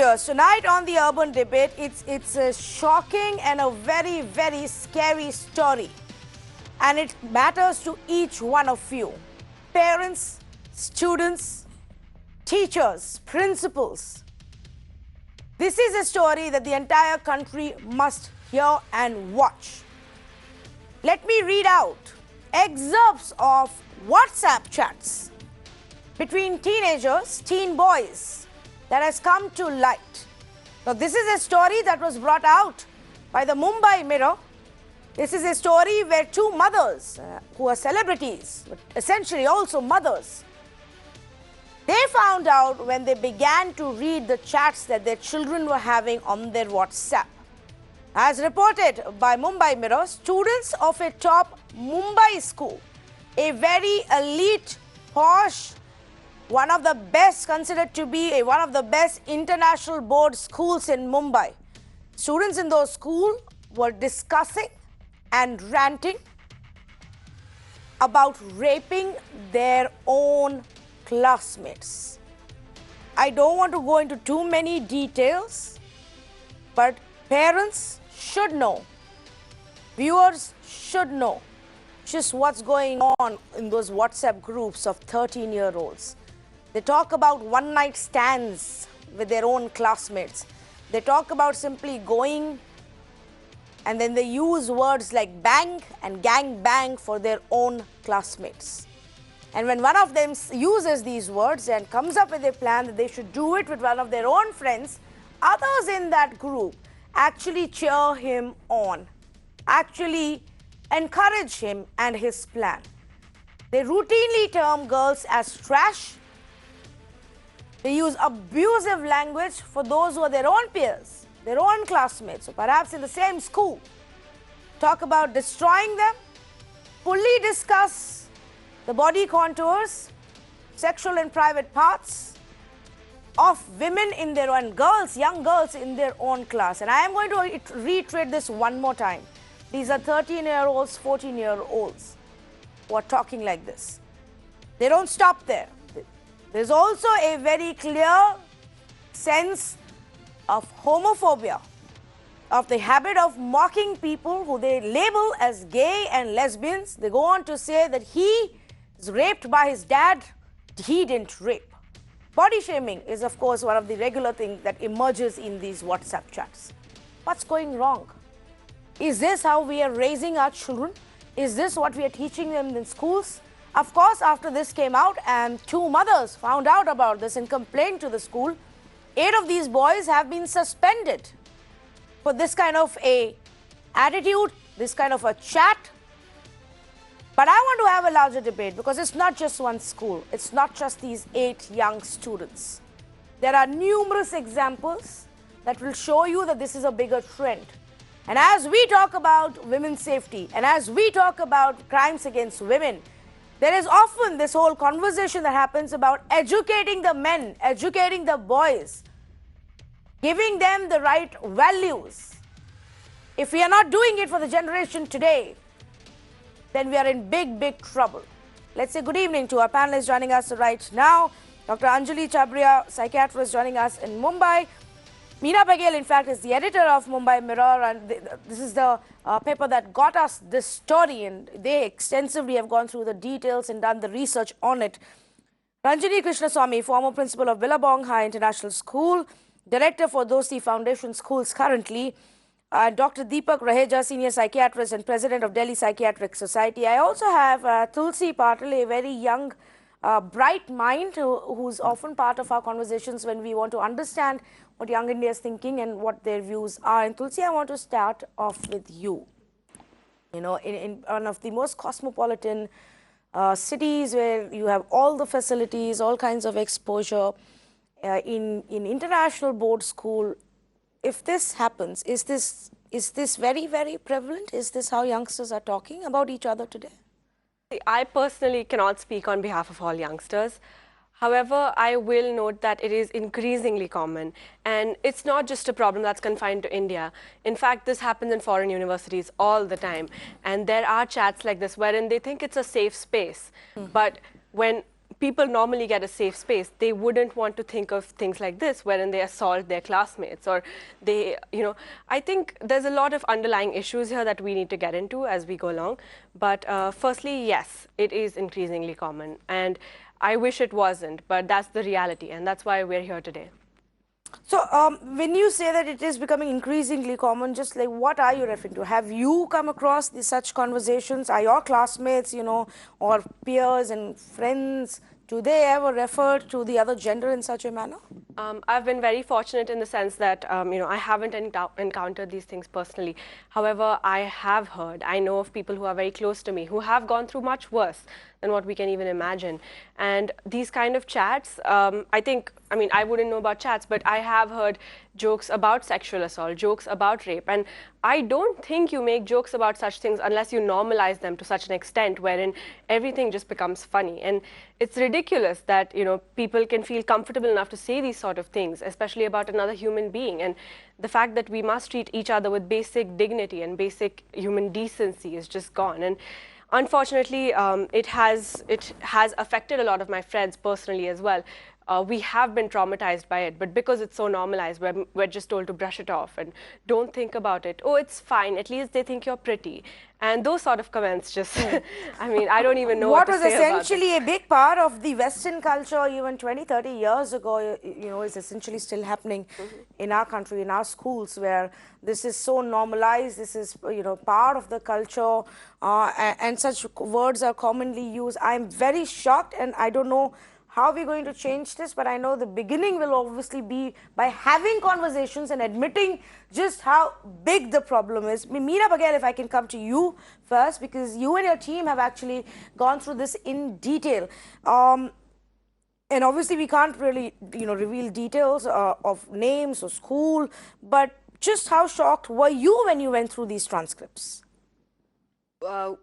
Teenagers, tonight on the Urban Debate, it's a shocking and a very, very scary story. And it matters to each one of you. Parents, students, teachers, principals. This is a story that the entire country must hear and watch. Let me read out excerpts of WhatsApp chats between teenagers, teen boys, that has come to light. Now, this is a story that was brought out by the Mumbai Mirror. This is a story where two mothers who are celebrities, but essentially also mothers, they found out when they began to read the chats that their children were having on their WhatsApp. As reported by Mumbai Mirror, students of a top Mumbai school, a very elite, posh, one of the best, considered to be one of the best international board schools in Mumbai. Students in those schools were discussing and ranting about raping their own classmates. I don't want to go into too many details, but parents should know, viewers should know just what's going on in those WhatsApp groups of 13-year-olds. They talk about one-night stands with their own classmates. They talk about simply going, and then they use words like bang and gang bang for their own classmates. And when one of them uses these words and comes up with a plan that they should do it with one of their own friends, others in that group actually cheer him on, actually encourage him and his plan. They routinely term girls as trash. They use abusive language for those who are their own peers, their own classmates, or perhaps in the same school. Talk about destroying them, fully discuss the body contours, sexual and private parts of women in their own, girls, young girls in their own class. And I am going to reiterate this one more time. These are 13-year-olds, 14-year-olds who are talking like this. They don't stop there. There's also a very clear sense of homophobia, of the habit of mocking people who they label as gay and lesbians. They go on to say that he is raped by his dad, he didn't rape. Body shaming is, of course, one of the regular things that emerges in these WhatsApp chats. What's going wrong? Is this how we are raising our children? Is this what we are teaching them in schools? Of course, after this came out and two mothers found out about this and complained to the school, 8 of these boys have been suspended for this kind of a attitude, this kind of a chat. But I want to have a larger debate because it's not just one school. It's not just these 8 young students. There are numerous examples that will show you that this is a bigger trend. And as we talk about women's safety and as we talk about crimes against women, there is often this whole conversation that happens about educating the men, educating the boys, giving them the right values. If we are not doing it for the generation today, then we are in big, big trouble. Let's say good evening to our panelists joining us right now. Dr. Anjali Chabria, psychiatrist, joining us in Mumbai. Meena Baghel, in fact, is the editor of Mumbai Mirror, and this is the paper that got us this story, and they extensively have gone through the details and done the research on it. Ranjini Krishnaswamy, former principal of Billabong High International School, director for Dosti Foundation Schools currently, Dr. Deepak Raheja, senior psychiatrist and president of Delhi Psychiatric Society. I also have Tulsi Patil, a very young, bright mind who's often part of our conversations when we want to understand what young India is thinking and what their views are. And Tulsi, I want to start off with you. You know, in one of the most cosmopolitan cities where you have all the facilities, all kinds of exposure, in international board school, if this happens, is this very, very prevalent? Is this how youngsters are talking about each other today? I personally cannot speak on behalf of all youngsters. However, I will note that it is increasingly common, and it's not just a problem that's confined to India. In fact, this happens in foreign universities all the time, and there are chats like this wherein they think it's a safe space. But when people normally get a safe space, they wouldn't want to think of things like this wherein they assault their classmates or they, I think there's a lot of underlying issues here that we need to get into as we go along. But firstly, yes, it is increasingly common. And I wish it wasn't, but that's the reality. And that's why we're here today. So, when you say that it is becoming increasingly common, just like what are you referring to? Have you come across such conversations? Are your classmates, or peers and friends, do they ever refer to the other gender in such a manner? I've been very fortunate in the sense that, I haven't encountered these things personally. However, I have heard, I know of people who are very close to me who have gone through much worse than what we can even imagine. And these kind of chats, I wouldn't know about chats, but I have heard jokes about sexual assault, jokes about rape. And I don't think you make jokes about such things unless you normalize them to such an extent wherein everything just becomes funny. And it's ridiculous that, people can feel comfortable enough to say these sort of things, especially about another human being. And the fact that we must treat each other with basic dignity and basic human decency is just gone. And unfortunately, it has affected a lot of my friends personally as well. We have been traumatized by it, but because it's so normalized, we're just told to brush it off and don't think about it. Oh, it's fine. At least they think you're pretty. And those sort of comments just, I don't even know what to say about it. What was essentially a big part of the Western culture even 20, 30 years ago, is essentially still happening in our country, in our schools, where this is so normalized, this is, part of the culture, and such words are commonly used. I'm very shocked, and I don't know how we're going to change this, but I know the beginning will obviously be by having conversations and admitting just how big the problem is. Meera Baghel, if I can come to you first, because you and your team have actually gone through this in detail. And obviously we can't really, reveal details of names or school, but just how shocked were you when you went through these transcripts? I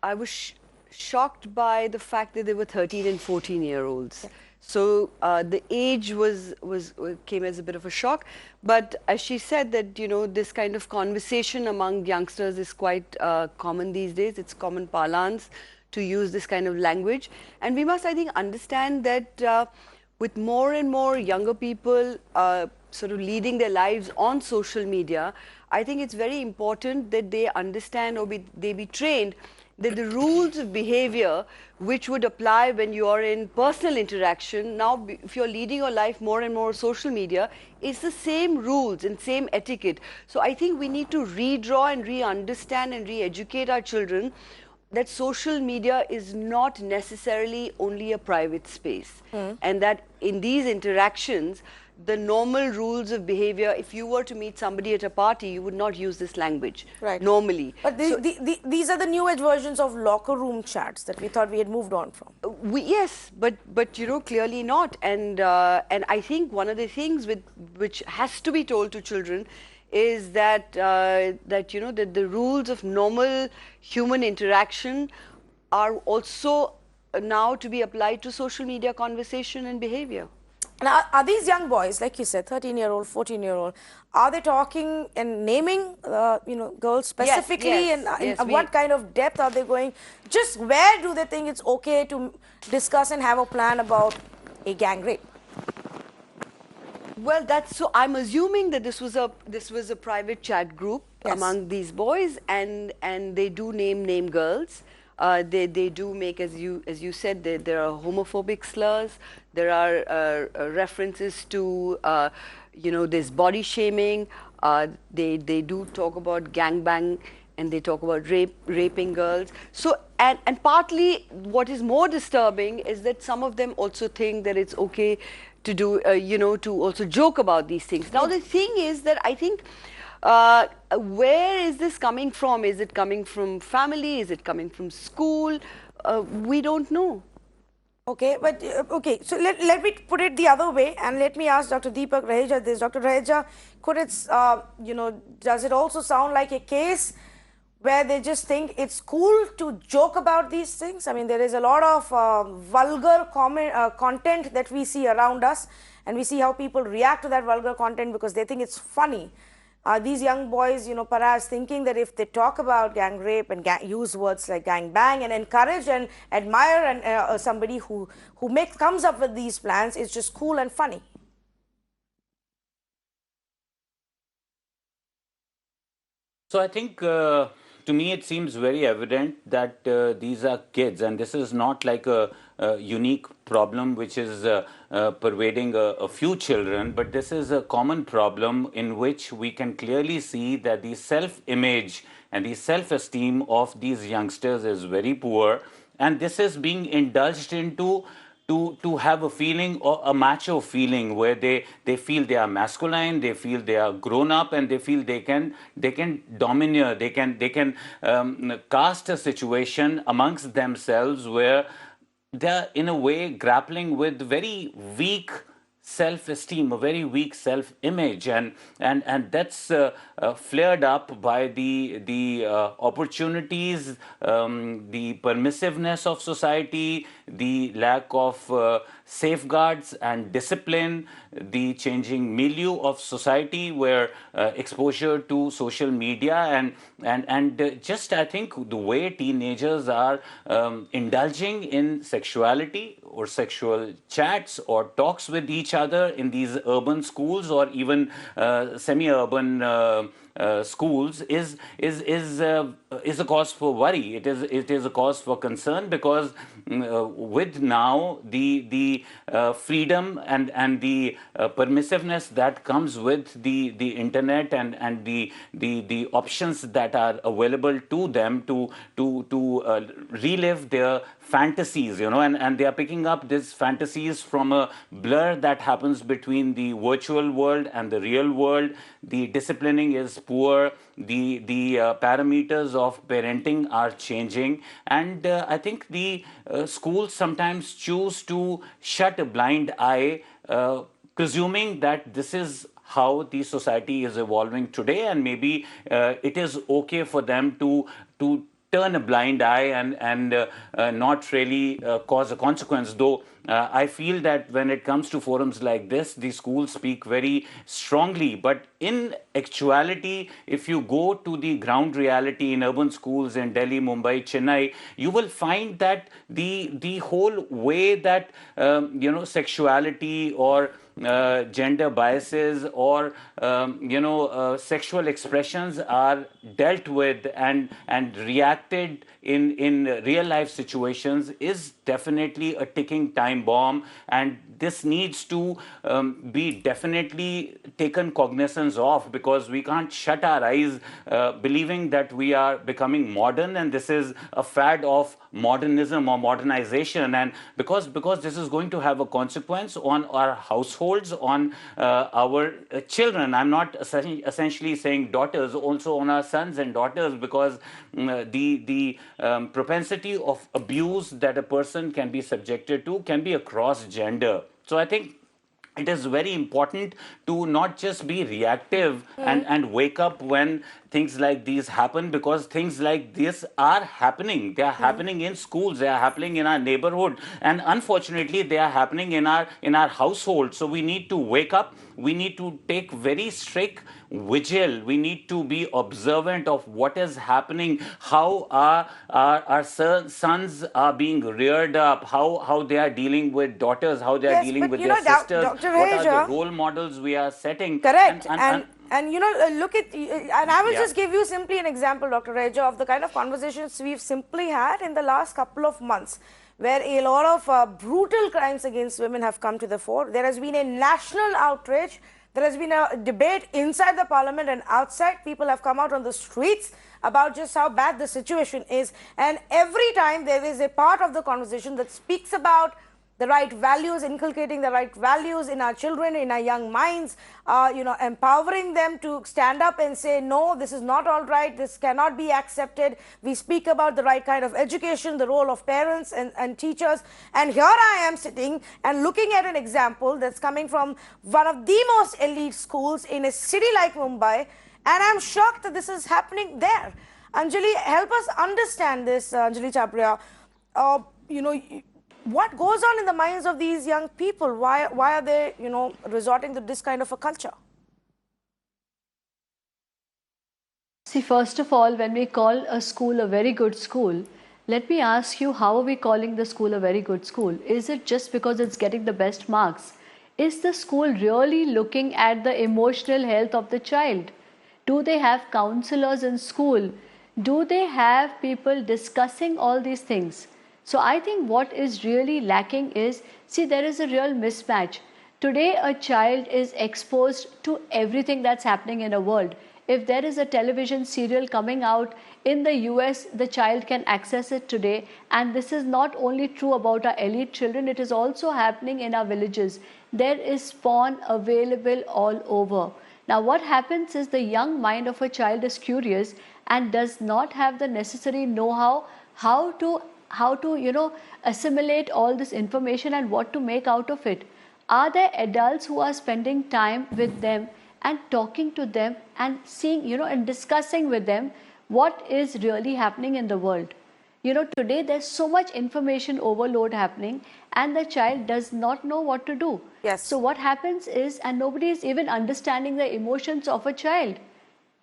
was shocked by the fact that they were 13 and 14-year-olds. Yeah. So the age came as a bit of a shock. But as she said that, this kind of conversation among youngsters is quite common these days. It's common parlance to use this kind of language. And we must, I think, understand that with more and more younger people sort of leading their lives on social media, I think it's very important that they understand or they be trained that the rules of behavior which would apply when you are in personal interaction, now if you're leading your life more and more social media, it's the same rules and same etiquette. So I think we need to redraw and re-understand and re-educate our children that social media is not necessarily only a private space. And that in these interactions, the normal rules of behavior, if you were to meet somebody at a party, you would not use this language normally. But these are the new age versions of locker room chats that we thought we had moved on from. Yes, but clearly not. And I think one of the things which has to be told to children is that that the rules of normal human interaction are also now to be applied to social media conversation and behavior. Now, are these young boys, like you said, 13-year-old, 14-year-old, are they talking and naming, girls specifically? Yes, and what kind of depth are they going? Just where do they think it's okay to discuss and have a plan about a gang rape? Well, so I'm assuming that this was a private chat group among these boys, and they do name girls. They do make, as you said, there are homophobic slurs. There are references to there's body shaming. They do talk about gangbang, and they talk about raping girls. So and partly what is more disturbing is that some of them also think that it's okay to do to also joke about these things. Now the thing is that I think where is this coming from? Is it coming from family? Is it coming from school? We don't know. Okay, but okay, so let me put it the other way, and let me ask Dr. Deepak Raheja this. Dr. Raheja, could it, does it also sound like a case where they just think it's cool to joke about these things? I mean, there is a lot of vulgar content that we see around us, and we see how people react to that vulgar content because they think it's funny. These young boys, perhaps thinking that if they talk about gang rape and use words like gang bang and encourage and admire and somebody who comes up with these plans, it's just cool and funny. So I think to me it seems very evident that these are kids, and this is not like a unique problem which is pervading a few children, but this is a common problem in which we can clearly see that the self-image and the self-esteem of these youngsters is very poor, and this is being indulged into to have a feeling or a macho feeling where they feel they are masculine, they feel they are grown up, and they feel they can domineer, they can cast a situation amongst themselves where they're in a way grappling with very weak self-esteem, a very weak self-image, and that's flared up by the opportunities, the permissiveness of society, the lack of safeguards and discipline, the changing milieu of society, where exposure to social media and just I think the way teenagers are indulging in sexuality or sexual chats or talks with each other in these urban schools or even semi-urban schools is a cause for worry. It is a cause for concern, because with now the freedom and the permissiveness that comes with the internet and the options that are available to them to relive their fantasies, and they are picking up these fantasies from a blur that happens between the virtual world and the real world. The disciplining is poor, the parameters of parenting are changing, and I think the schools sometimes choose to shut a blind eye, presuming that this is how the society is evolving today, and maybe it is okay for them to turn a blind eye and not really cause a consequence. Though I feel that when it comes to forums like this, the schools speak very strongly. But in actuality, if you go to the ground reality in urban schools in Delhi, Mumbai, Chennai, you will find that the whole way that sexuality or gender biases or sexual expressions are dealt with and reacted in real life situations is definitely a ticking time bomb, and this needs to be definitely taken cognizance of, because we can't shut our eyes believing that we are becoming modern and this is a fad of modernism or modernization, and because this is going to have a consequence on our households, on our children. I'm not essentially saying daughters, also on our sons and daughters, because the propensity of abuse that a person can be subjected to can be across gender. So I think it is very important to not just be reactive and wake up when things like these happen, because things like this are happening. They are happening in schools, they are happening in our neighborhood, and unfortunately they are happening in our household. So we need to wake up, we need to take very strict vigil, we need to be observant of what is happening, how our sons are being reared up, how they are dealing with daughters, how they are dealing with their sisters, Dr. what are Reja, the role models we are setting. correct. And look at, and I will Yeah. just give you simply an example, Dr. Reja, of the kind of conversations we've simply had in the last couple of months, where a lot of brutal crimes against women have come to the fore. There has been a national outrage. There has been a debate inside the parliament and outside. People have come out on the streets about just how bad the situation is. And every time there is a part of the conversation that speaks about the right values, inculcating the right values in our children, in our young minds, empowering them to stand up and say, no, this is not all right, this cannot be accepted. We speak about the right kind of education, the role of parents and teachers. And here I am sitting and looking at an example that's coming from one of the most elite schools in a city like Mumbai, and I'm shocked that this is happening there. Anjali, help us understand this, Anjali Chapriya. What goes on in the minds of these young people? Why are they, resorting to this kind of a culture? See, first of all, when we call a school a very good school, let me ask you, how are we calling the school a very good school? Is it just because it's getting the best marks? Is the school really looking at the emotional health of the child? Do they have counselors in school? Do they have people discussing all these things? So I think what is really lacking is, see, there is a real mismatch. Today, a child is exposed to everything that's happening in the world. If there is a television serial coming out in the US, the child can access it today. And this is not only true about our elite children, it is also happening in our villages. There is porn available all over. Now, what happens is the young mind of a child is curious and does not have the necessary know-how how to assimilate all this information and what to make out of it. Are there adults who are spending time with them and talking to them and seeing, and discussing with them what is really happening in the world? Today there's so much information overload happening and the child does not know what to do. Yes. So what happens is, and nobody is even understanding the emotions of a child.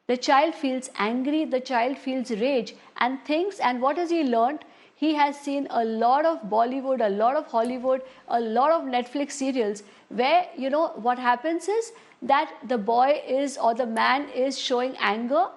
The child feels angry, the child feels rage and thinks, and what has he learned? He has seen a lot of Bollywood, a lot of Hollywood, a lot of Netflix serials where, what happens is that the boy is, or the man is showing anger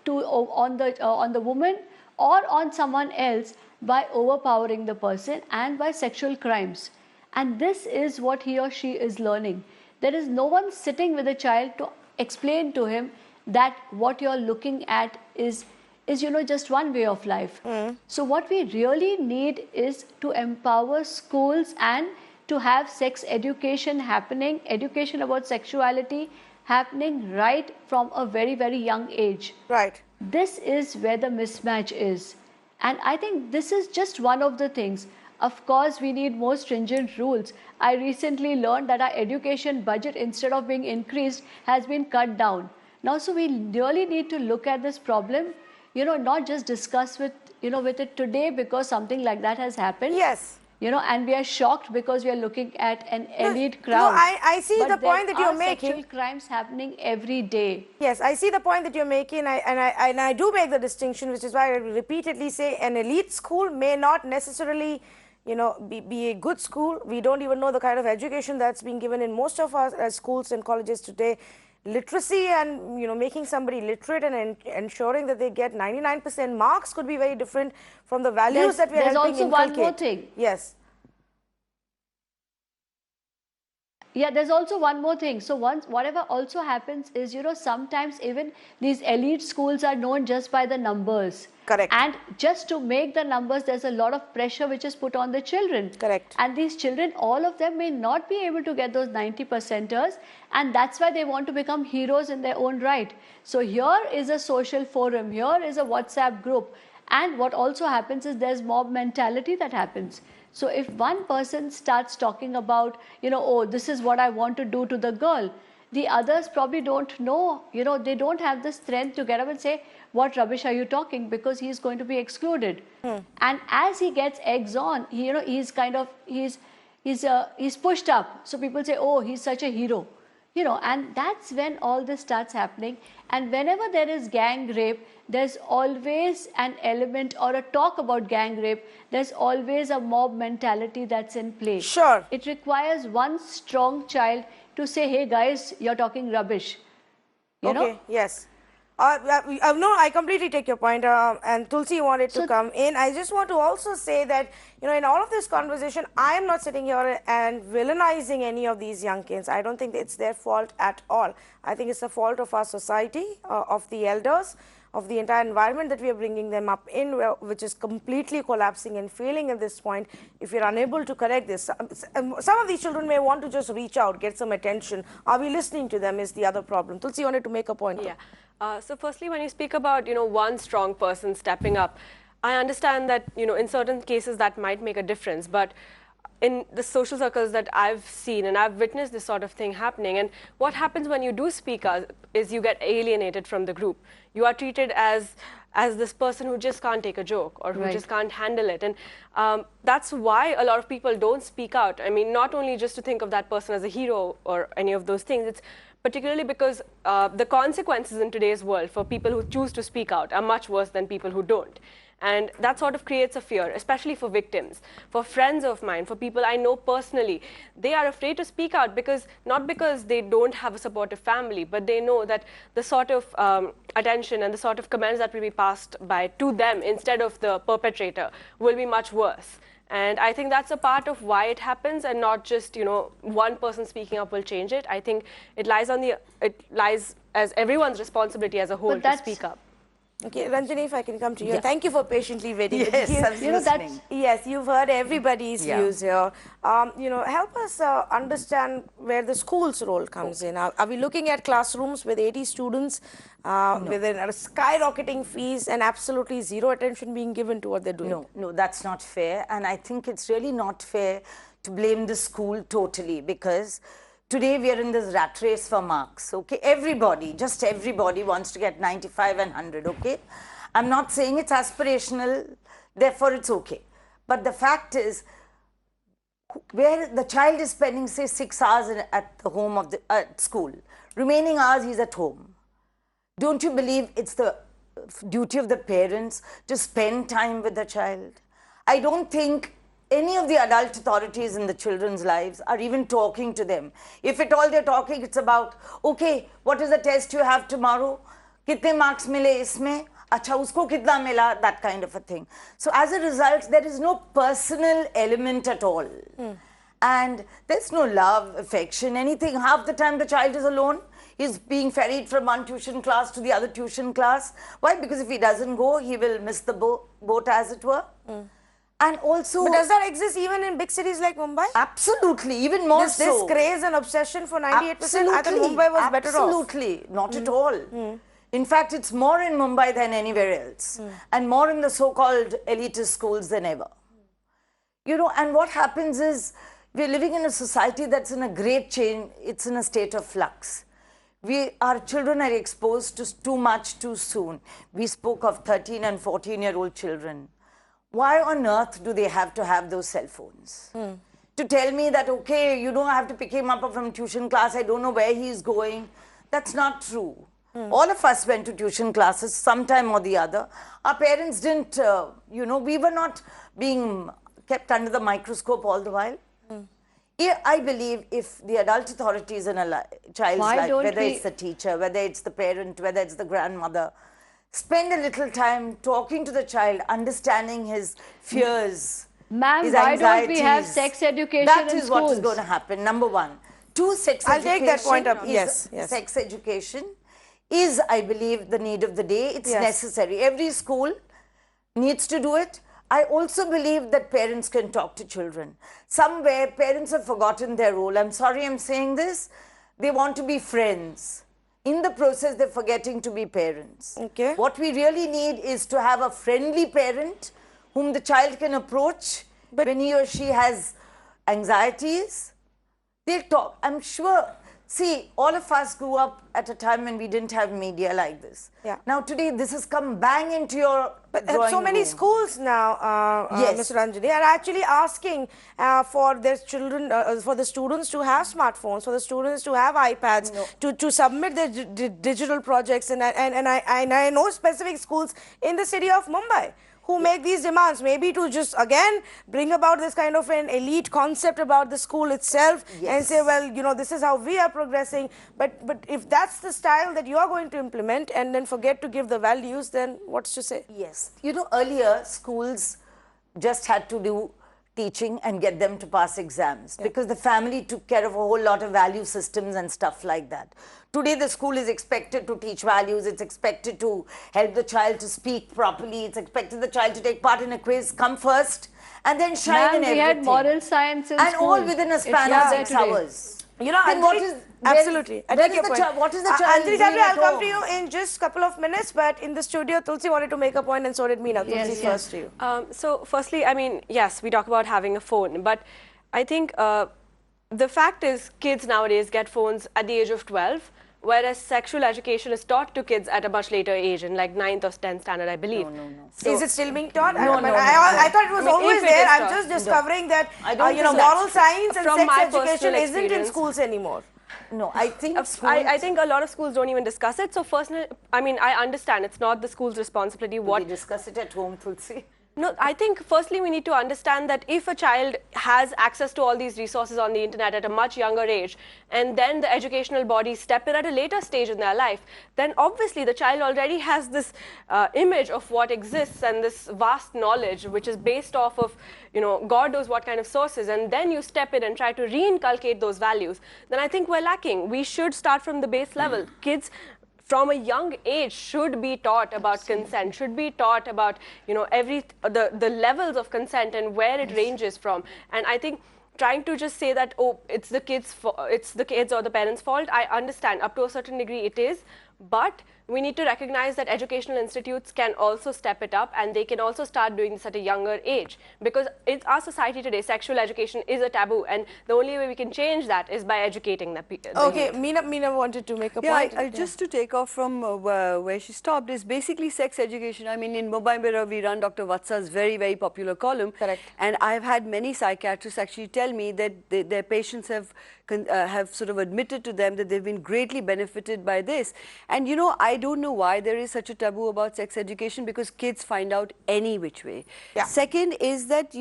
on the woman or on someone else by overpowering the person and by sexual crimes. And this is what he or she is learning. There is no one sitting with a child to explain to him that what you're looking at is just one way of life. So what we really need is to empower schools and to have sex education happening, education about sexuality happening right from a very, very young age. Right. This is where the mismatch is. And I think this is just one of the things. Of course, we need more stringent rules. I recently learned that our education budget, instead of being increased, has been cut down. Now, so we really need to look at this problem, not just discuss with it today because something like that has happened. Yes. And we are shocked because we are looking at an elite crowd. No, I see the point that you're making. Sexual crimes happening every day. Yes, I see the point that you're making, and I do make the distinction, which is why I repeatedly say an elite school may not necessarily, be a good school. We don't even know the kind of education that's being given in most of our schools and colleges today. Literacy and making somebody literate and ensuring that they get 99% marks could be very different from the values that we are helping inculcate. There's also one more thing. Yes. Yeah, there's also one more thing. So whatever also happens is, sometimes even these elite schools are known just by the numbers. Correct. And just to make the numbers, there's a lot of pressure which is put on the children. Correct. And these children, all of them may not be able to get those 90%ers, and that's why they want to become heroes in their own right. So here is a social forum, here is a WhatsApp group. And what also happens is there's mob mentality that happens. So if one person starts talking about, oh, this is what I want to do to the girl, the others probably don't know, they don't have the strength to get up and say, what rubbish are you talking? Because he's going to be excluded. And as he gets eggs on, he's pushed up. So people say, oh, he's such a hero. And that's when all this starts happening. And whenever there is gang rape, there's always an element or a talk about gang rape. There's always a mob mentality that's in play. Sure. It requires one strong child to say, hey guys, you're talking rubbish. You know? Yes. No, I completely take your point, and Tulsi wanted to come in. I just want to also say that, in all of this conversation, I am not sitting here and villainizing any of these young kids. I don't think it's their fault at all. I think it's the fault of our society, of the elders, of the entire environment that we are bringing them up in, which is completely collapsing and failing at this point if we are unable to correct this. Some of these children may want to just reach out, get some attention. Are we listening to them is the other problem. Tulsi wanted to make a point. Yeah. So firstly, when you speak about, one strong person stepping up, I understand that, in certain cases that might make a difference, but in the social circles that I've seen and I've witnessed this sort of thing happening, and what happens when you do speak up is you get alienated from the group. You are treated as as this person who just can't take a joke or who Right. just can't handle it. And that's why a lot of people don't speak out. I mean, not only just to think of that person as a hero or any of those things, it's particularly because the consequences in today's world for people who choose to speak out are much worse than people who don't. And that sort of creates a fear, especially for victims, for friends of mine, for people I know personally. They are afraid to speak out because, not because they don't have a supportive family, but they know that the sort of attention and the sort of comments that will be passed by to them instead of the perpetrator will be much worse. And I think that's a part of why it happens, and not just, you know, one person speaking up will change it. I think it lies as everyone's responsibility as a whole to speak up. Okay, Ranjini, if I can come to you. Thank you for patiently waiting. Yes, I was listening. Yes, you've heard everybody's views here. You know, help us understand where the school's role comes in. Are we looking at classrooms with 80 students with a skyrocketing fees and absolutely zero attention being given to what they're doing? No, that's not fair. And I think it's really not fair to blame the school totally, because today we are in this rat race for marks, okay? Everybody, just everybody wants to get 95 and 100, okay? I'm not saying it's aspirational, therefore it's okay. But the fact is, where the child is spending, say, 6 hours at the home of the school, remaining hours he's at home. Don't you believe it's the duty of the parents to spend time with the child? I don't think any of the adult authorities in the children's lives are even talking to them. If at all they're talking, it's about, okay, what is the test you have tomorrow? Kitne marks mile isme? Acha, usko kitna mila? That kind of a thing. So as a result, there is no personal element at all. And there's no love, affection, anything. Half the time the child is alone. He's being ferried from one tuition class to the other tuition class. Why? Because if he doesn't go, he will miss the boat, as it were. And also, but does that exist even in big cities like Mumbai? Absolutely, even more so. This craze and obsession for 98%, I thought Mumbai was better off. Absolutely, not at all. In fact, it's more in Mumbai than anywhere else. And more in the so-called elitist schools than ever. You know, and what happens is, we're living in a society that's in a great change. It's in a state of flux. Our children are exposed to too much too soon. We spoke of 13 and 14-year-old children. Why on earth do they have to have those cell phones? To tell me that, okay, you don't have to pick him up from tuition class, I don't know where he's going. That's not true. All of us went to tuition classes sometime or the other. Our parents didn't, you know, we were not being kept under the microscope all the while. I believe if the adult authorities in a child's life, whether it's the teacher, whether it's the parent, whether it's the grandmother, spend a little time talking to the child, understanding his fears, Ma'am, his why don't we have anxieties. sex education That in is what is schools? going to happen. Number one. Two, sex I'll education. take that point up. is- Yes. Sex education is, I believe, the need of the day. It's necessary. Every school needs to do it. I also believe that parents can talk to children. Somewhere, parents have forgotten their role. I'm sorry I'm saying this. They want to be friends. In the process, they're forgetting to be parents. Okay. What we really need is to have a friendly parent whom the child can approach when he or she has anxieties. They'll talk. I'm sure. See, all of us grew up at a time when we didn't have media like this. Yeah. Now today, this has come bang into your drawing So many room. schools now, Mr. Ranjini, are actually asking for their children, for the students to have smartphones, for the students to have iPads, to submit their digital projects. And I know specific schools in the city of Mumbai who make these demands, maybe to just, again, bring about this kind of an elite concept about the school itself and say, well, you know, this is how we are progressing. But if that's the style that you are going to implement and then forget to give the values, then what's to say? Yes. You know, earlier, schools just had to do teaching and get them to pass exams because the family took care of a whole lot of value systems and stuff like that. Today, the school is expected to teach values. It's expected to help the child to speak properly. It's expected the child to take part in a quiz, come first, and then shine in everything. We had moral science in and school. all within a span of 6 hours. You know, then what is absolutely. What is the child doing Anjali, at I'll come home? to you in just a couple of minutes, but in the studio, Tulsi wanted to make a point, and so did Meena. Tulsi, first to you. So firstly, I mean, yes, we talk about having a phone, but I think the fact is kids nowadays get phones at the age of 12, whereas sexual education is taught to kids at a much later age, in like 9th or 10th standard, I believe. No. So, is it still being taught? No, no. I thought it was I mean, always if it there. is I'm taught. just discovering that I don't think moral that's science and From sex my education personal isn't in experience. schools anymore. No, I think I think a lot of schools don't even discuss it. So personally, I mean, I understand it's not the school's responsibility. they discuss it at home, Tulsi. No, I think firstly we need to understand that if a child has access to all these resources on the internet at a much younger age, and then the educational bodies step in at a later stage in their life, then obviously the child already has this image of what exists and this vast knowledge which is based off of, God knows what kind of sources, and then you step in and try to reinculcate those values, then I think we're lacking. We should start from the base level. Kids from a young age should be taught about consent, should be taught about the levels of consent and where it ranges from. And I think trying to just say that, oh, it's the kids or the parents' fault, I understand up to a certain degree it is, but we need to recognize that educational institutes can also step it up, and they can also start doing this at a younger age, because in our society today, sexual education is a taboo, and the only way we can change that is by educating the Okay, youth. Meena wanted to make a Yeah, point. just to take off from where she stopped, is basically sex education. I mean, in Mumbai Mirror, we run Dr. Vatsa's very, very popular column. Correct. And I've had many psychiatrists actually tell me that their patients have sort of admitted to them that they've been greatly benefited by this. And I don't know why there is such a taboo about sex education, because kids find out any which way. Yeah. Second is that,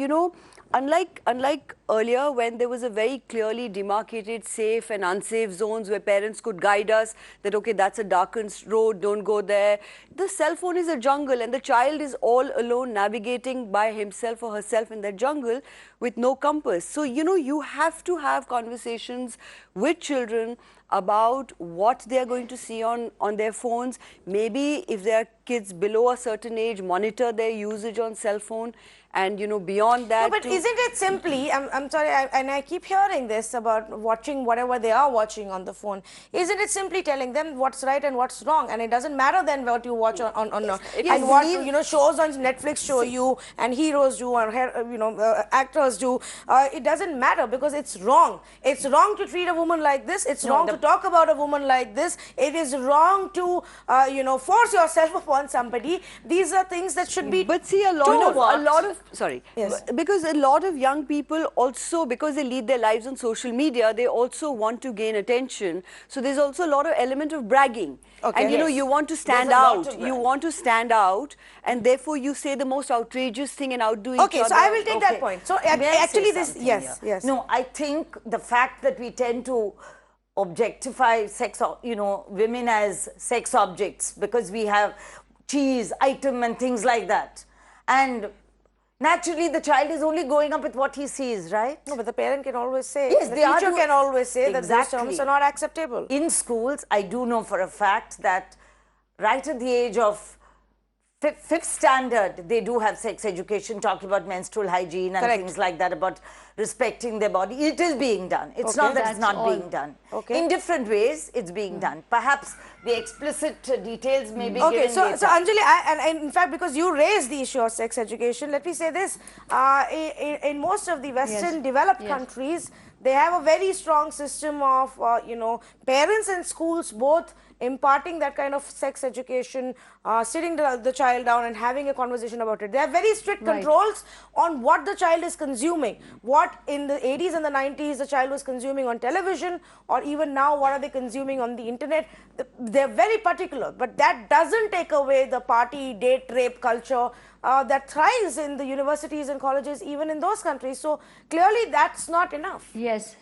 unlike earlier, when there was a very clearly demarcated safe and unsafe zones where parents could guide us that, okay, that's a darkened road, don't go there. The cell phone is a jungle, and the child is all alone navigating by himself or herself in that jungle with no compass. So, you have to have conversations with children about what they are going to see on their phones. Maybe if they are kids below a certain age, monitor their usage on cell phone, and beyond that. No, but isn't it simply, I'm sorry, and I keep hearing this about watching whatever they are watching on the phone. Isn't it simply telling them what's right and what's wrong? And it doesn't matter then what you watch on and what shows on Netflix show you, and heroes do, or actors do. It doesn't matter, because it's wrong. It's wrong to treat a woman like this. It's wrong to talk about a woman like this. It is wrong to force yourself upon somebody. These are things that should be. But see, a lot of because a lot of young people also, because they lead their lives on social media, they also want to gain attention. So there's also a lot of element of bragging. Okay. And you want to stand out. You want to stand out, and therefore you say the most outrageous thing and outdo each other. Okay, so I will take that point. So actually this, yes. No, I think the fact that we tend to objectify women as sex objects, because we have cheese, item and things like that. And naturally, the child is only going up with what he sees, right? No, but the parent can always say, yes, the teacher can always say that these terms are not acceptable. In schools, I do know for a fact that right at the age of fifth standard, they do have sex education, talking about menstrual hygiene and things like that, about respecting their body. It is being done. It's not that it's not being done. In different ways, it's being done. Perhaps the explicit details may be given later. So Anjali, and in fact, because you raised the issue of sex education, let me say this. In most of the Western developed countries, they have a very strong system of, parents and schools both imparting that kind of sex education, sitting the child down and having a conversation about it. There are very strict controls on what the child is consuming. What in the 80s and the 90s the child was consuming on television, or even now what are they consuming on the internet. They're very particular, but that doesn't take away the party, date, rape culture that thrives in the universities and colleges even in those countries. So clearly that's not enough. Yes.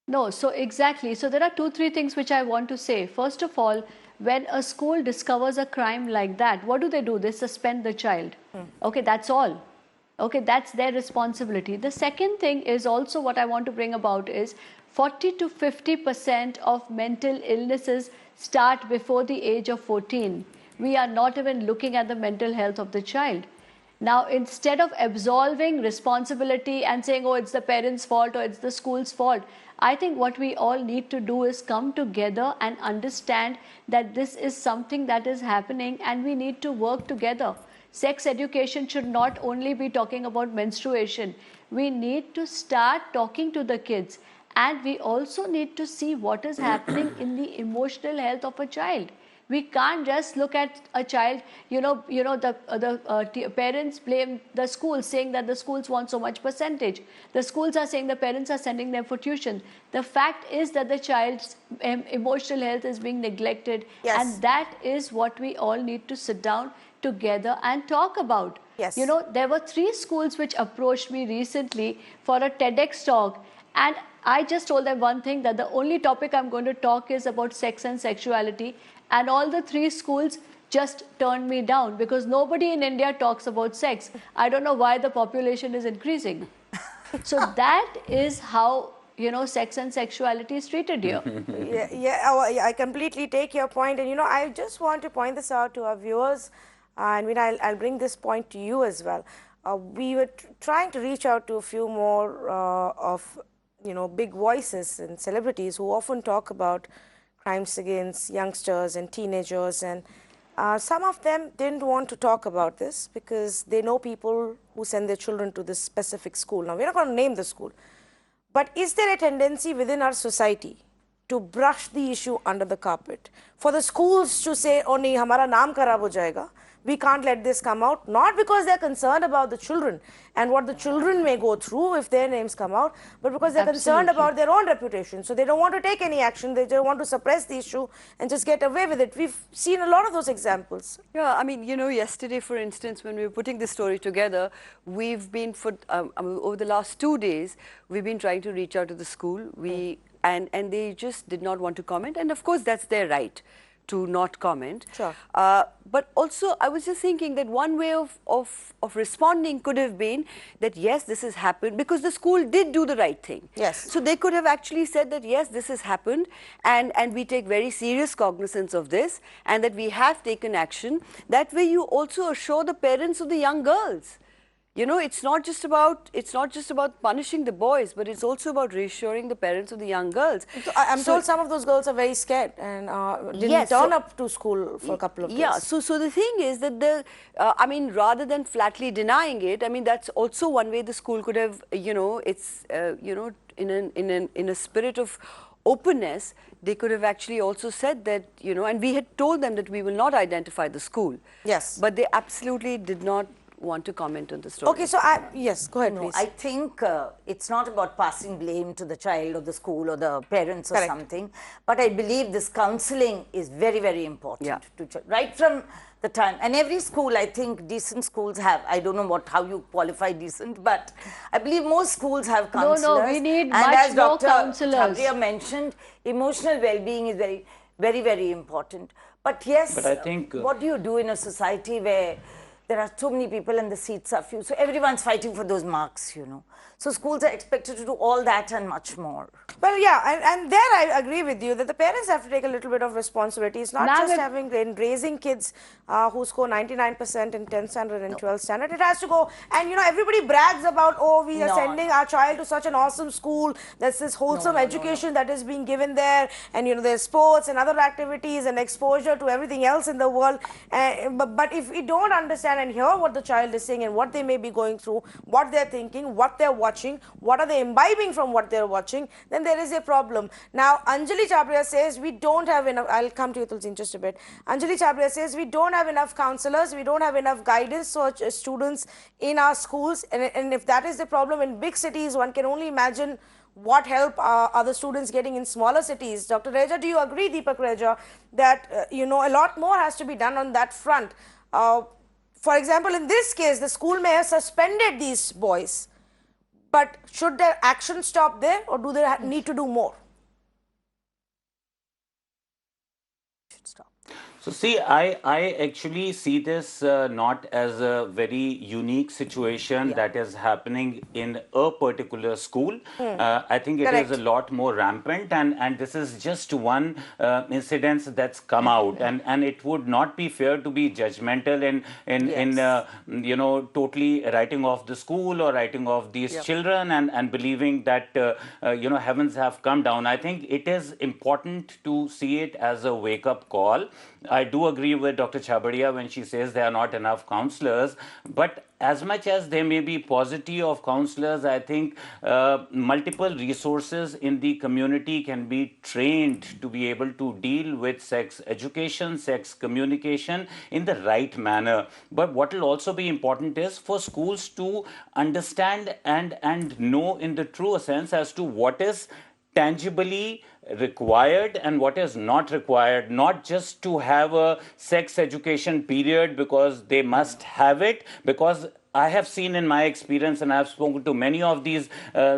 No, so exactly. So there are 2-3 things which I want to say. First of all, when a school discovers a crime like that, what do? They suspend the child. Okay, that's all. Okay, that's their responsibility. The second thing is also what I want to bring about is 40 to 50% of mental illnesses start before the age of 14. We are not even looking at the mental health of the child. Now, instead of absolving responsibility and saying, oh, it's the parents' fault or it's the school's fault, I think what we all need to do is come together and understand that this is something that is happening and we need to work together. Sex education should not only be talking about menstruation. We need to start talking to the kids And we also need to see what is happening in the emotional health of a child. We can't just look at a child, the parents blame the schools, saying that the schools want so much percentage. The schools are saying the parents are sending them for tuition. The fact is that the child's emotional health is being neglected. Yes. And that is what we all need to sit down together and talk about. Yes. There were 3 schools which approached me recently for a TEDx talk, and I just told them one thing, that the only topic I'm going to talk is about sex and sexuality, and all the 3 schools just turned me down because nobody in India talks about sex. I don't know why the population is increasing. So that is how, sex and sexuality is treated here. I completely take your point, and I just want to point this out to our viewers, and I'll bring this point to you as well. We were trying to reach out to a few more of big voices and celebrities who often talk about crimes against youngsters and teenagers, and some of them didn't want to talk about this because they know people who send their children to this specific school. Now, we're not going to name the school, but is there a tendency within our society to brush the issue under the carpet? For the schools to say, oh, nahi, hamara naam kharab ho jayega, we can't let this come out, not because they're concerned about the children and what the children may go through if their names come out, but because they're concerned about their own reputation. So they don't want to take any action, they just want to suppress the issue and just get away with it. We've seen a lot of those examples. Yeah, I mean, yesterday, for instance, when we were putting this story together, we've been, over the last 2 days, we've been trying to reach out to the school. And they just did not want to comment. And of course, that's their right to not comment. Sure. But also, I was just thinking that one way of responding could have been that, yes, this has happened, because the school did do the right thing. Yes. So they could have actually said that, yes, this has happened, and we take very serious cognizance of this, and that we have taken action. That way, you also assure the parents of the young girls. It's not just about punishing the boys, but it's also about reassuring the parents of the young girls. So I'm told some of those girls are very scared and didn't turn up to school for a couple of days. Yeah, so the thing is that rather than flatly denying it, that's also one way the school could have, in a spirit of openness, they could have actually also said that, and we had told them that we will not identify the school. Yes. But they absolutely did not want to comment on the story. Okay, so yes, go ahead, please. I think it's not about passing blame to the child or the school or the parents or something, but I believe this counseling is very, very important to right from the time. And every school, I think decent schools have, I don't know how you qualify decent, but I believe most schools have counselors. No, we need much more counselors. And as Dr. mentioned, emotional well-being is very, very, very important. But yes, but I think, what do you do in a society where there are so many people and the seats are few? So everyone's fighting for those marks, So schools are expected to do all that and much more. Well, yeah, and there I agree with you that the parents have to take a little bit of responsibility. It's not just raising kids who score 99% in 10th standard and 12th standard. It has to go, and everybody brags about, oh, we are sending our child to such an awesome school. There's this wholesome education that is being given there, and there's sports and other activities and exposure to everything else in the world. But if we don't understand and hear what the child is saying and what they may be going through, what they're thinking, what they're watching, what are they imbibing from what they're watching, then there is a problem. Now, Anjali Chabria says we don't have enough. I'll come to you, Tulsi, in just a bit. Anjali Chabria says we don't have enough counselors, we don't have enough guidance for students in our schools, and if that is the problem in big cities, one can only imagine what help are the students getting in smaller cities. Dr. Reja, do you agree, Deepak Reja, that a lot more has to be done on that front? For example, in this case, the school may have suspended these boys, but should their action stop there, or do they need to do more? Should stop. So see, I actually see this not as a very unique situation that is happening in a particular school. I think it is a lot more rampant, and this is just one incident that's come out, and it would not be fair to be judgmental in totally writing off the school or writing off these children and believing that heavens have come down. I think it is important to see it as a wake-up call. I do agree with Dr. Chabadia when she says there are not enough counselors, but as much as there may be paucity of counselors, I think multiple resources in the community can be trained to be able to deal with sex education, sex communication in the right manner. But what will also be important is for schools to understand and know in the true sense as to what is tangibly required and what is not required, not just to have a sex education period because they must have it, because I have seen in my experience, and I've spoken to many of these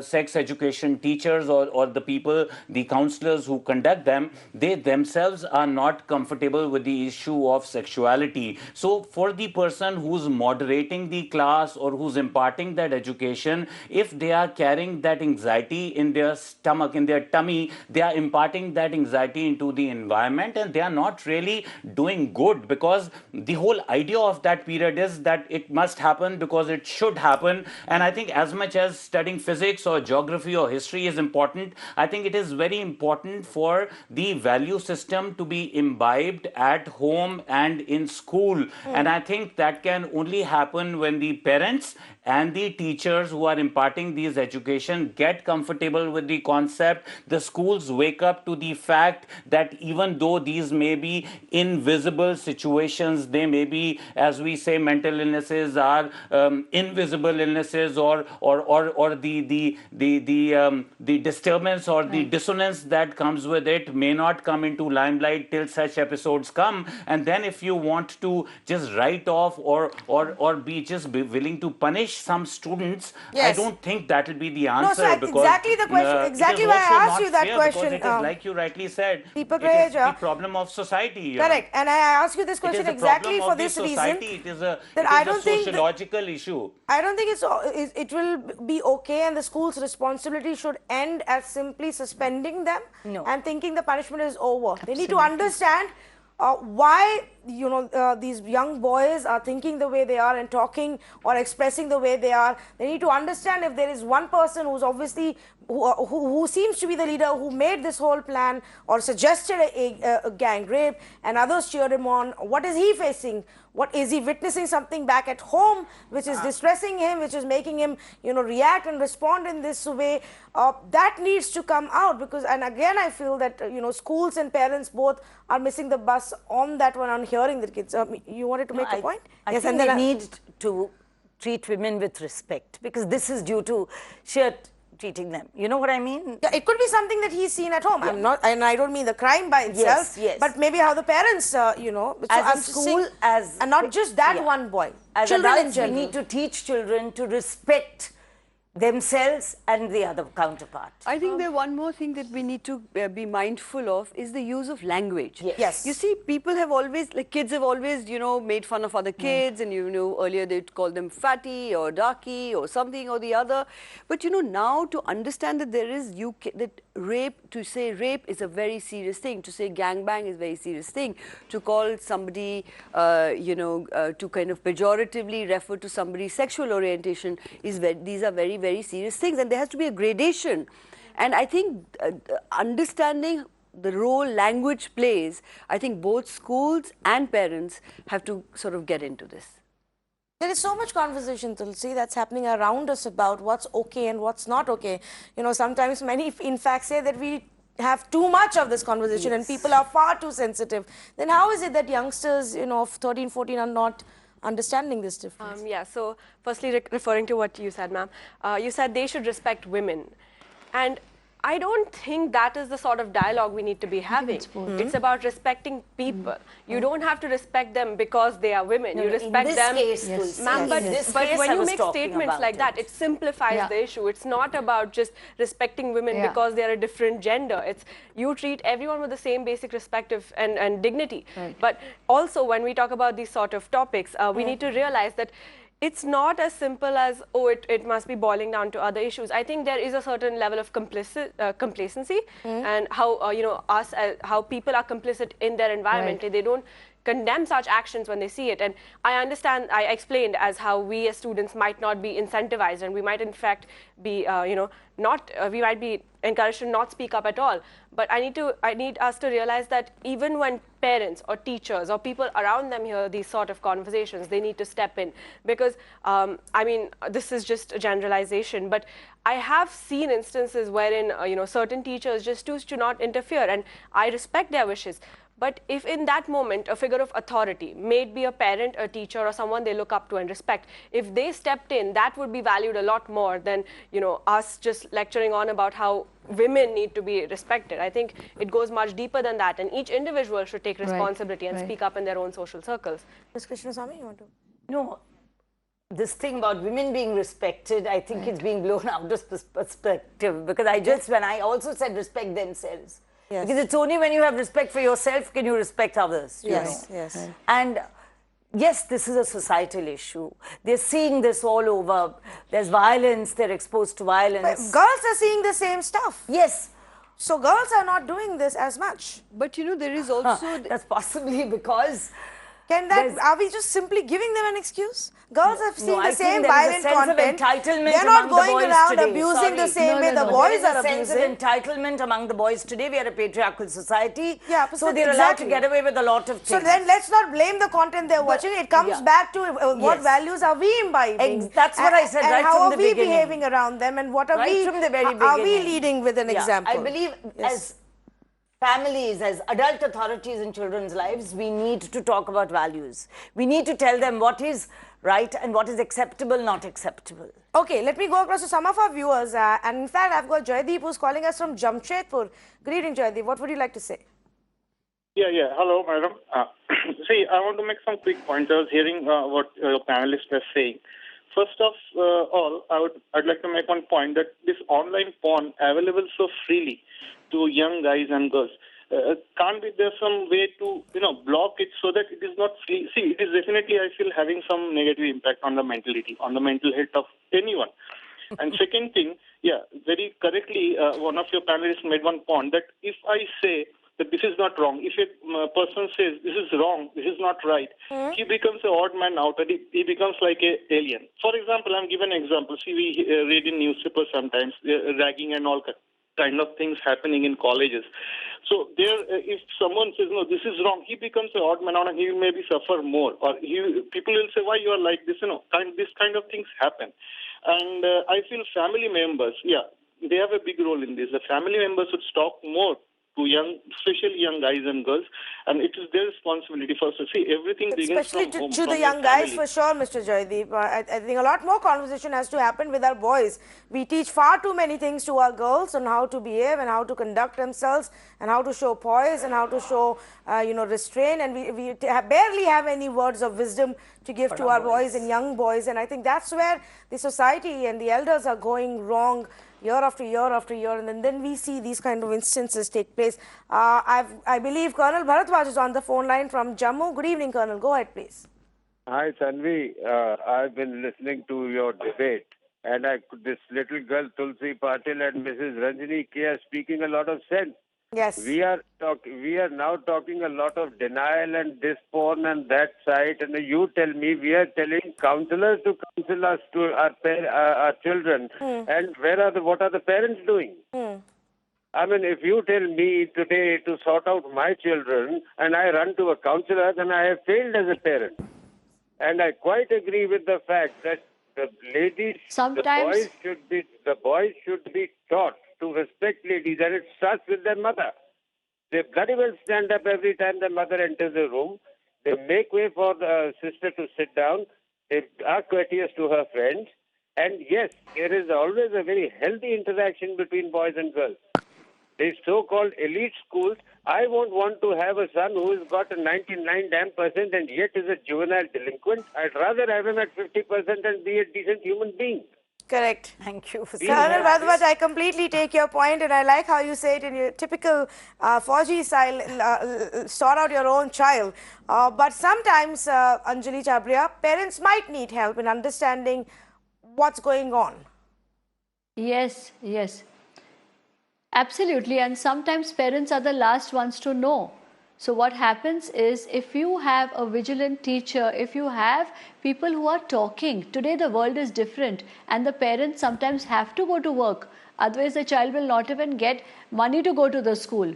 sex education teachers or the people, the counselors who conduct them, they themselves are not comfortable with the issue of sexuality. So for the person who's moderating the class or who's imparting that education, if they are carrying that anxiety in their stomach, in their tummy, they are imparting that anxiety into the environment, and they are not really doing good, because the whole idea of that period is that it must happen because it should happen. And I think as much as studying physics or geography or history is important, I think it is very important for the value system to be imbibed at home and in school. And I think that can only happen when the parents and the teachers who are imparting these education get comfortable with the concept. The schools wake up to the fact that even though these may be invisible situations, they may be, as we say, mental illnesses are invisible illnesses, or the disturbance or the dissonance that comes with it may not come into limelight till such episodes come. And then if you want to just write off or be just be willing to punish some students, I don't think that will be the answer. No, so because exactly the question, exactly why I asked you that question. It is like you rightly said, it is Deepak the problem of society. Correct. And I ask you this question exactly for this reason. It is a sociological issue. I don't think it will be okay, and the school's responsibility should end at simply suspending them and thinking the punishment is over. Absolutely. They need to understand why these young boys are thinking the way they are and talking or expressing the way they are. They need to understand if there is one person who's obviously who seems to be the leader, who made this whole plan or suggested a gang rape, and others cheered him on. What is he facing? What is he witnessing something back at home which is distressing him, which is making him react and respond in this way? That needs to come out, because, and again I feel that schools and parents both are missing the bus on that one, on hearing the kids. You wanted to make a point? I think they need to treat women with respect, because this is due to sheer treating them. You know what I mean? Yeah, it could be something that he's seen at home. I'm not, and I don't mean the crime by itself, but maybe how the parents, as a school, and not just that one boy. As adults, we need to teach children to respect themselves and the other counterpart. I think there one more thing that we need to be mindful of is the use of language. Yes. You see, people have always, like kids have always, made fun of other kids, and earlier they'd call them fatty or darky or something or the other. But now to understand that there is that rape, to say rape is a very serious thing, to say gangbang is a very serious thing, to call somebody, to kind of pejoratively refer to somebody's sexual orientation these are very, very serious things, and there has to be a gradation. And I think understanding the role language plays, I think both schools and parents have to sort of get into this. There is so much conversation, Tulsi, that's happening around us about what's okay and what's not okay. Sometimes many, in fact, say that we have too much of this conversation and people are far too sensitive. Then how is it that youngsters, of 13, 14 are not understanding this difference? So firstly, referring to what you said, ma'am, you said they should respect women. And I don't think that is the sort of dialogue we need to be having. It's about respecting people. You don't have to respect them because they are women. You respect them. Ma'am, but when you make statements like that, it simplifies the issue. It's not about just respecting women because they are a different gender. It's you treat everyone with the same basic respect and dignity. But also when we talk about these sort of topics, we need to realize that it's not as simple as, it must be boiling down to other issues. I think there is a certain level of complacency and how, how people are complicit in their environment. They don't condemn such actions when they see it. And I understand, I explained as how we as students might not be incentivized, and we might in fact be, we might be encouraged to not speak up at all. But I need us to realize that even when parents or teachers or people around them hear these sort of conversations, they need to step in. Because, I mean, this is just a generalization, but I have seen instances wherein, certain teachers just choose to not interfere, and I respect their wishes. But if in that moment, a figure of authority, may it be a parent, a teacher, or someone they look up to and respect, if they stepped in, that would be valued a lot more than, us just lecturing on about how women need to be respected. I think it goes much deeper than that, and each individual should take responsibility and speak up in their own social circles. Ms. Krishnaswamy, you want to? No, this thing about women being respected, I think it's being blown out of perspective, because when I also said respect themselves. Yes. Because it's only when you have respect for yourself can you respect others. Yes, yes. Right. And yes, this is a societal issue. They're seeing this all over. There's violence, they're exposed to violence. But girls are seeing the same stuff. Yes. So girls are not doing this as much. But there is also... That's possibly because... Are we just simply giving them an excuse? Girls have seen the same violent content. They're not going around abusing the same way the boys are abusing. There's a sense of entitlement among the boys today. We are a patriarchal society. Yeah, so they're allowed to get away with a lot of things. So then let's not blame the content they're watching. It comes back to what values are we imbibing. That's what I said right from the beginning. And how are we behaving around them, and what are from the very beginning. Are we leading with an example? I believe as families, as adult authorities in children's lives, we need to talk about values. We need to tell them what is right and what is acceptable, not acceptable. Okay, let me go across to some of our viewers. And in fact, I've got Joydeep who's calling us from Jamshedpur. Good evening, Joydeep. What would you like to say? Yeah. Hello, madam. See, I want to make some quick points. I was hearing what your panelists were saying. First of all, I'd like to make one point that this online porn available so freely to young guys and girls, can't be there some way to block it so that it is not free? See, it is definitely, I feel, having some negative impact on the mentality, on the mental health of anyone. And second thing, very correctly, one of your panelists made one point that if I say that this is not wrong, if a person says this is wrong, this is not right, he becomes an odd man out, and he becomes like an alien. For example, I'm giving an example. See, we read in newspapers sometimes ragging and all kind of things happening in colleges. So there, if someone says, no, this is wrong, he becomes an odd man out and he will maybe suffer more. Or people will say, why you are like this? This kind of things happen. And I feel family members, they have a big role in this. The family members should talk more to especially young guys and girls, and it is their responsibility first to see everything begins from home. Especially to the young guys, for sure, Mr. Joydeep. I think a lot more conversation has to happen with our boys. We teach far too many things to our girls on how to behave and how to conduct themselves and how to show poise and how to show, restraint, and we barely have any words of wisdom to give to our boys and young boys, and I think that's where the society and the elders are going wrong year after year after year, and then we see these kind of instances take place. I believe Colonel Bharatwaj is on the phone line from Jammu. Good evening, Colonel. Go ahead, please. Hi, Tanvi. I've been listening to your debate, and this little girl, Tulsi Patil, and Mrs. Ranjini K are speaking a lot of sense. Yes. We are now talking a lot of denial and this porn and that side, and you tell me we are telling counselors to counsel us to our children, and what are the parents doing? I mean, if you tell me today to sort out my children and I run to a counselor, then I have failed as a parent. And I quite agree with the fact that the ladies, the boys should be taught to respect ladies, and it starts with their mother. They bloody well stand up every time the mother enters the room. They make way for the sister to sit down. They are courteous to her friends. And yes, there is always a very healthy interaction between boys and girls. These so-called elite schools, I won't want to have a son who has got a 99% and yet is a juvenile delinquent. I'd rather have him at 50% and be a decent human being. Correct. Thank you for saying that. Colonel Bharadwaj, I completely take your point, and I like how you say it in your typical Fauji style, sort out your own child. But sometimes, Anjali Chabria, parents might need help in understanding what's going on. Yes, yes. Absolutely. And sometimes parents are the last ones to know. So what happens is, if you have a vigilant teacher, if you have people who are talking, today the world is different and the parents sometimes have to go to work. Otherwise the child will not even get money to go to the school.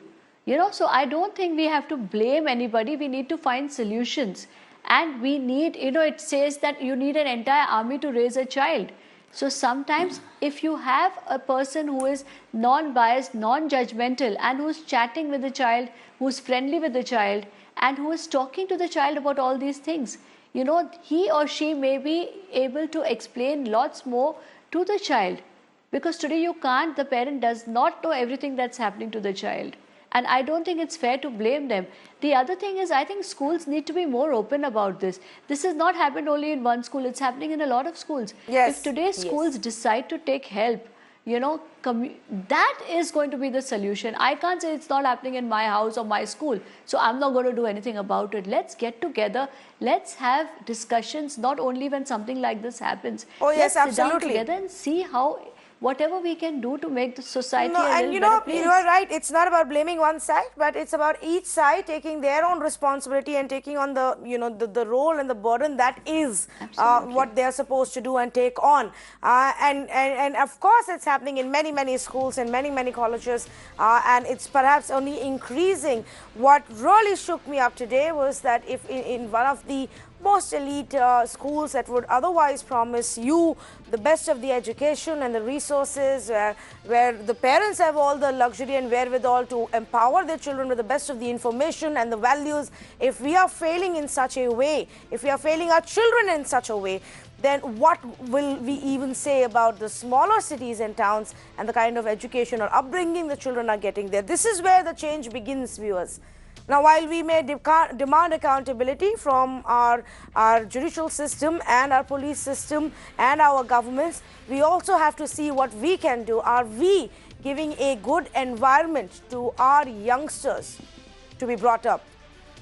So I don't think we have to blame anybody. We need to find solutions. And we need, it says that you need an entire army to raise a child. So sometimes if you have a person who is non-biased, non-judgmental, and who's chatting with the child, who's friendly with the child, and who is talking to the child about all these things, he or she may be able to explain lots more to the child. Because today you can't, the parent does not know everything that's happening to the child. And I don't think it's fair to blame them. The other thing is, I think schools need to be more open about this. This has not happened only in one school, it's happening in a lot of schools. Yes. If today's schools decide to take help, that is going to be the solution. I can't say it's not happening in my house or my school, so I'm not going to do anything about it. Let's get together, let's have discussions, not only when something like this happens. Oh yes, let's sit down absolutely. together and see how whatever we can do to make the society a and little better place. you are right. It's not about blaming one side, but it's about each side taking their own responsibility and taking on the the role and the burden that is what they are supposed to do and take on. And of course, it's happening in many schools and many colleges, and it's perhaps only increasing. What really shook me up today was that if in one of the most elite schools that would otherwise promise you the best of the education and the resources, where the parents have all the luxury and wherewithal to empower their children with the best of the information and the values, if we are failing in such a way, if we are failing our children in such a way, then what will we even say about the smaller cities and towns and the kind of education or upbringing the children are getting there? This is where the change begins, viewers. Now, while we may demand accountability from our judicial system and our police system and our governments, we also have to see what we can do. Are we giving a good environment to our youngsters to be brought up,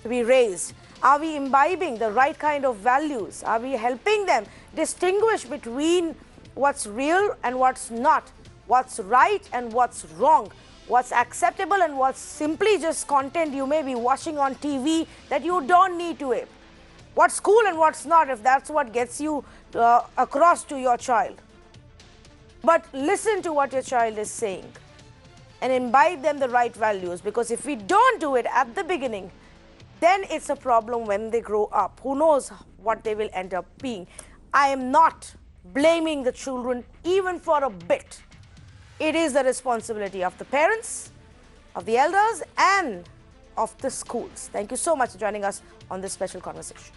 to be raised? Are we imbibing the right kind of values? Are we helping them distinguish between what's real and what's not, what's right and what's wrong, what's acceptable and what's simply just content you may be watching on TV that you don't need to ape? What's cool and what's not, if that's what gets you across to your child? But listen to what your child is saying and imbibe them the right values, because if we don't do it at the beginning, then it's a problem when they grow up. Who knows what they will end up being? I am not blaming the children even for a bit. It is the responsibility of the parents, of the elders, and of the schools. Thank you so much for joining us on this special conversation.